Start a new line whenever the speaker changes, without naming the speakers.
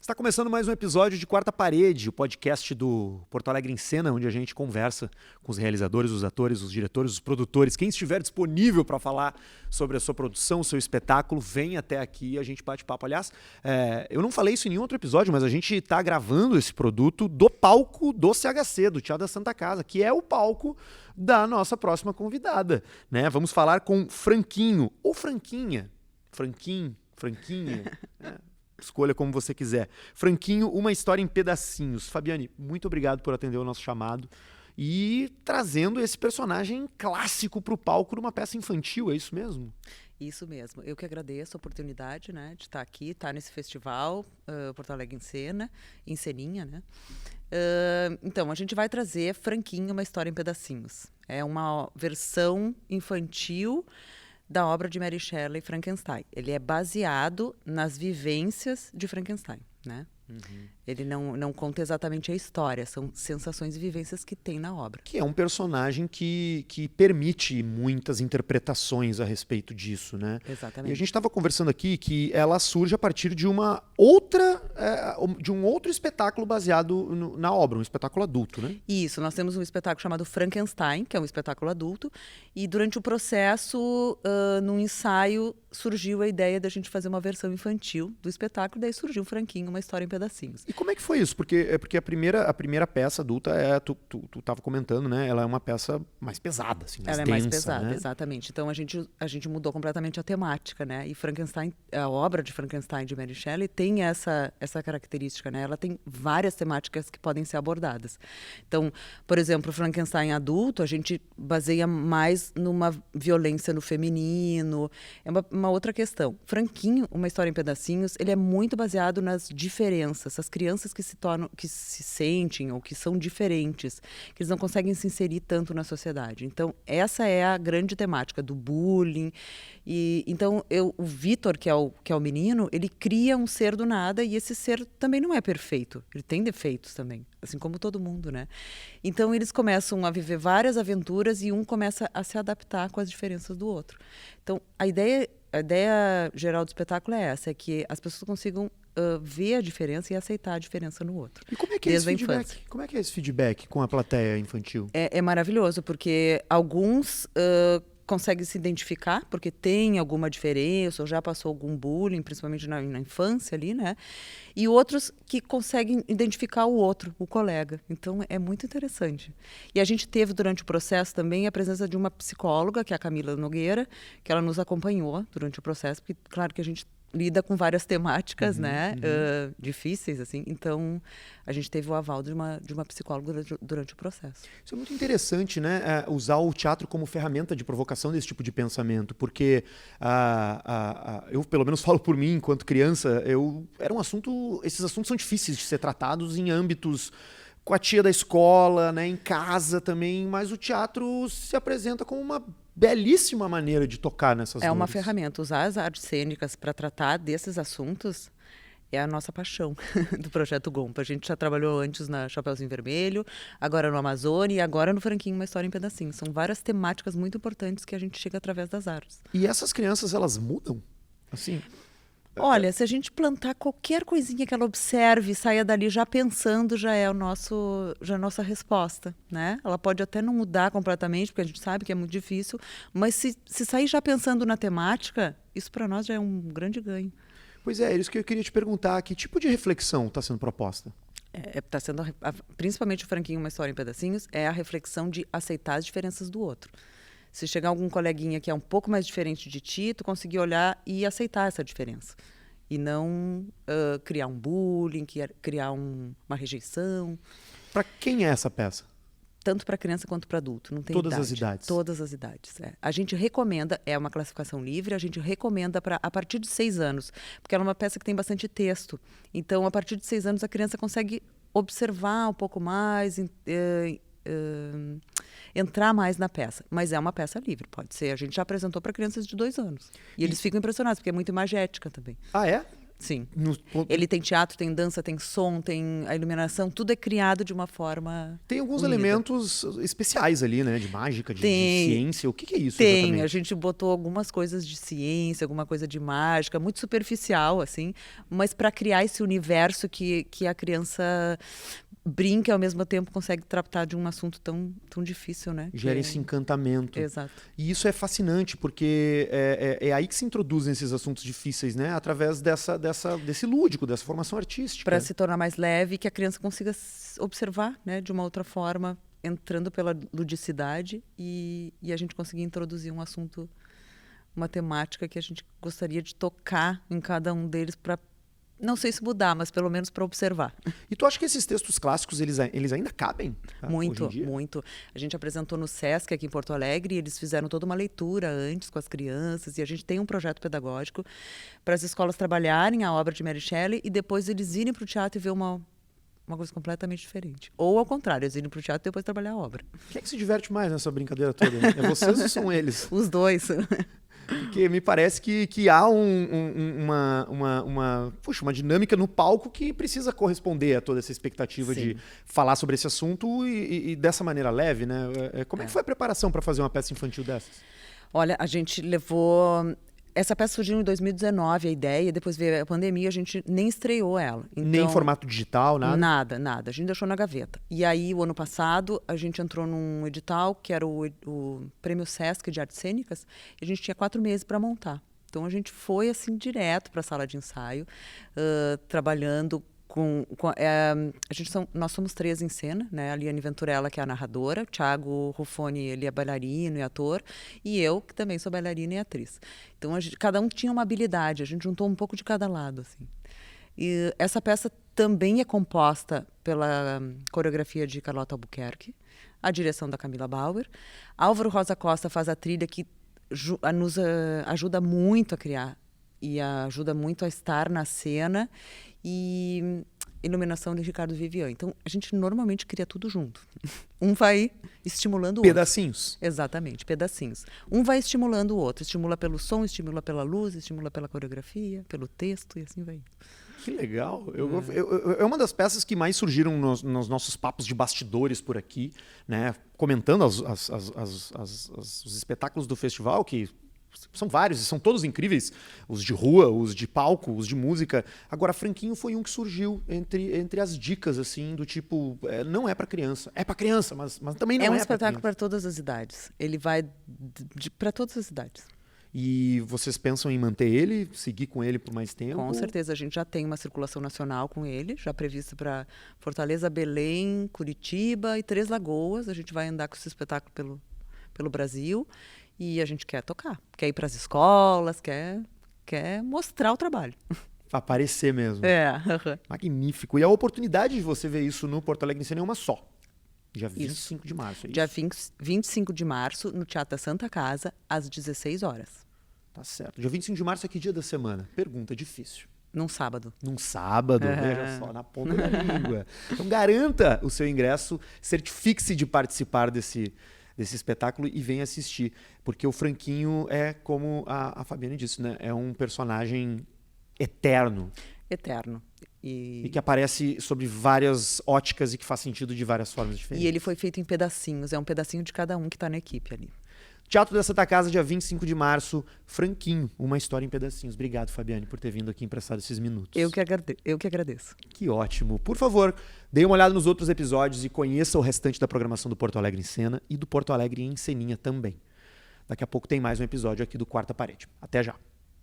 Está começando mais um episódio de Quarta Parede, o podcast do Porto Alegre em Cena, onde a gente conversa com os realizadores, os atores, os diretores, os produtores. Quem estiver disponível para falar sobre a sua produção, o seu espetáculo, vem até aqui e a gente bate papo. Aliás, eu não falei isso em nenhum outro episódio, mas a gente está gravando esse produto do palco do CHC, do Teatro da Santa Casa, que é o palco da nossa próxima convidada, né? Vamos falar com Franquinho, ou Franquinha, Franquinha, né? Escolha como você quiser. Franquinho, uma história em pedacinhos. Fabiane, muito obrigado por atender o nosso chamado e trazendo esse personagem clássico para o palco numa peça infantil, é isso mesmo?
Isso mesmo. Eu que agradeço a oportunidade, né, de estar aqui, estar nesse festival, Porto Alegre em Cena, em Ceninha, né? Então, a gente vai trazer Franquinho, uma história em pedacinhos. É uma versão infantil da obra de Mary Shelley, Frankenstein. Ele é baseado nas vivências de Frankenstein, né? Uhum. Ele não conta exatamente a história, são sensações e vivências que tem na obra.
Que é um personagem que permite muitas interpretações a respeito disso, né?
Exatamente.
E a gente estava conversando aqui que ela surge a partir de de um outro espetáculo baseado na obra, um espetáculo adulto, né?
Isso, nós temos um espetáculo chamado Frankenstein, que é um espetáculo adulto, e durante o processo, num ensaio, surgiu a ideia da gente fazer uma versão infantil do espetáculo, daí surgiu o Franquinho, uma história em pedacinhos.
E como é que foi isso? Porque a primeira peça adulta tu estava comentando, né? Ela é uma peça mais pesada, assim, mais densa,
ela é mais pesada,
né?
Exatamente. Então a gente mudou completamente a temática, né? E Frankenstein, a obra de Frankenstein de Mary Shelley tem essa característica, né? Ela tem várias temáticas que podem ser abordadas. Então, por exemplo, o Frankenstein adulto, a gente baseia mais numa violência no feminino, é uma outra questão. Franquinho, uma história em pedacinhos, ele é muito baseado nas diferenças, as crianças que se sentem ou que são diferentes, que eles não conseguem se inserir tanto na sociedade. Então, essa é a grande temática do bullying. E então, o Vitor, que é o menino, ele cria um ser do nada e esse ser também não é perfeito. Ele tem defeitos também, assim como todo mundo, né? Então, eles começam a viver várias aventuras e um começa a se adaptar com as diferenças do outro. Então, a ideia geral do espetáculo é essa, é que as pessoas consigam ver a diferença e aceitar a diferença no outro.
E como é que é esse feedback? Como é que é esse feedback com a plateia infantil?
É maravilhoso, porque alguns conseguem se identificar, porque tem alguma diferença, ou já passou algum bullying, principalmente na infância ali, né? E outros que conseguem identificar o outro, o colega. Então, é muito interessante. E a gente teve, durante o processo, também a presença de uma psicóloga, que é a Camila Nogueira, que ela nos acompanhou durante o processo, porque, claro, que a gente lida com várias temáticas, difíceis, assim. Então, a gente teve o aval de uma psicóloga durante o processo.
Isso é muito interessante, né? Usar o teatro como ferramenta de provocação desse tipo de pensamento, porque eu, pelo menos, falo por mim, enquanto criança, esses assuntos são difíceis de ser tratados em âmbitos com a tia da escola, né, em casa também, mas o teatro se apresenta como uma belíssima maneira de tocar nessas dores.
É uma ferramenta. Usar as artes cênicas para tratar desses assuntos é a nossa paixão do Projeto Gompa. A gente já trabalhou antes na Chapeuzinho Vermelho, agora no Amazônia e agora no Franquinho, uma história em pedacinhos. São várias temáticas muito importantes que a gente chega através das artes.
E essas crianças, elas mudam? Assim...
Olha, se a gente plantar qualquer coisinha que ela observe e saia dali já pensando, já é a nossa resposta, né? Ela pode até não mudar completamente, porque a gente sabe que é muito difícil, mas se sair já pensando na temática, isso para nós já é um grande ganho.
Pois é isso que eu queria te perguntar. Que tipo de reflexão está sendo proposta?
Está sendo, principalmente o Franquinho, uma história em pedacinhos, é a reflexão de aceitar as diferenças do outro. Se chegar algum coleguinha que é um pouco mais diferente de ti, tu conseguir olhar e aceitar essa diferença. E não criar um bullying, criar uma rejeição.
Para quem é essa peça?
Tanto para criança quanto para adulto. Não tem
Todas
idade.
as idades?
Todas as idades. A gente recomenda, é uma classificação livre, a gente recomenda a partir de 6 anos. Porque ela é uma peça que tem bastante texto. Então, a partir de 6 anos, a criança consegue observar um pouco mais... entrar mais na peça, mas é uma peça livre, pode ser, a gente já apresentou para crianças de 2 anos e eles ficam impressionados, porque é muito imagética também.
Ah, é?
Sim. Ele tem teatro, tem dança, tem som, tem a iluminação, tudo é criado de uma forma
Tem alguns
unida.
elementos especiais ali, né? De mágica, de ciência. O que é isso
Tem,
exatamente?
a gente botou algumas coisas de ciência, alguma coisa de mágica, muito superficial, assim, mas para criar esse universo que a criança brinca e ao mesmo tempo consegue tratar de um assunto tão difícil, né?
Gera esse encantamento.
Exato.
E isso é fascinante, porque é aí que se introduzem esses assuntos difíceis, né? Através desse lúdico, dessa formação artística.
Para se tornar mais leve, que a criança consiga observar, né, de uma outra forma, entrando pela ludicidade e a gente conseguir introduzir um assunto, uma temática que a gente gostaria de tocar em cada um deles para, não sei se mudar, mas pelo menos para observar.
E tu acha que esses textos clássicos, eles ainda cabem? Tá?
Muito,
hoje em dia?
muito. A gente apresentou no Sesc aqui em Porto Alegre e eles fizeram toda uma leitura antes com as crianças e a gente tem um projeto pedagógico para as escolas trabalharem a obra de Mary Shelley e depois eles irem para o teatro e ver uma coisa completamente diferente. Ou ao contrário, eles irem para o teatro e depois trabalhar a obra.
Quem é que se diverte mais nessa brincadeira toda? É vocês ou são eles?
Os dois.
Porque me parece que há uma dinâmica no palco que precisa corresponder a toda essa expectativa
Sim.
de falar sobre esse assunto e dessa maneira leve, né? Como é que foi a preparação para fazer uma peça infantil dessas?
Olha, a gente levou... Essa peça surgiu em 2019, a ideia, depois veio a pandemia, a gente nem estreou ela. Então,
Nem em formato digital, nada?
Nada. A gente deixou na gaveta. E aí, o ano passado, a gente entrou num edital, que era o Prêmio Sesc de Artes Cênicas, e a gente tinha 4 meses para montar. Então, a gente foi, assim, direto para a sala de ensaio, trabalhando nós somos 3 em cena, né? A Liane Venturella, que é a narradora, o Thiago Ruffoni, ele é bailarino e ator, e eu, que também sou bailarina e atriz. Então, cada um tinha uma habilidade, a gente juntou um pouco de cada lado, assim. E essa peça também é composta pela coreografia de Carlota Albuquerque, a direção da Camila Bauer. Álvaro Rosa Costa faz a trilha que nos ajuda muito a criar e ajuda muito a estar na cena, e iluminação de Ricardo Vivian. Então, a gente normalmente cria tudo junto. Um vai estimulando o outro.
Pedacinhos.
Exatamente, pedacinhos. Um vai estimulando o outro. Estimula pelo som, estimula pela luz, estimula pela coreografia, pelo texto, e assim vai.
Que legal. É uma das peças que mais surgiram nos nossos papos de bastidores por aqui, né? Comentando os espetáculos do festival, que são vários, e são todos incríveis. Os de rua, os de palco, os de música. Agora, Franquinho foi um que surgiu entre as dicas, assim, do tipo, não é para criança. É para criança, mas também não é
um
para
espetáculo
criança.
para todas as idades. Ele vai para todas as idades.
E vocês pensam em manter ele, seguir com ele por mais tempo?
Com certeza, a gente já tem uma circulação nacional com ele, já prevista para Fortaleza, Belém, Curitiba e 3 Lagoas. A gente vai andar com esse espetáculo pelo Brasil e a gente quer tocar, quer ir para as escolas, quer mostrar o trabalho.
Aparecer mesmo. Magnífico. E a oportunidade de você ver isso no Porto Alegre em Cena é uma só. Dia 25 de março, é isso?
Dia 25 de março, no Teatro da Santa Casa, às 16 horas.
Tá certo. Dia 25 de março é que dia da semana? Pergunta difícil.
Num sábado.
Num sábado, veja só, na ponta da língua. Então garanta o seu ingresso, certifique-se de participar desse espetáculo e venha assistir. Porque o Franquinho é, como a Fabiane disse, né? É um personagem eterno.
Eterno.
E que aparece sobre várias óticas e que faz sentido de várias formas diferentes.
E ele foi feito em pedacinhos, é um pedacinho de cada um que está na equipe ali.
Teatro da Santa Casa, dia 25 de março, Franquinho, uma história em pedacinhos. Obrigado, Fabiane, por ter vindo aqui emprestado esses minutos.
Eu que agradeço.
Que ótimo. Por favor, dê uma olhada nos outros episódios e conheça o restante da programação do Porto Alegre em Cena e do Porto Alegre em Ceninha também. Daqui a pouco tem mais um episódio aqui do Quarta Parede. Até já.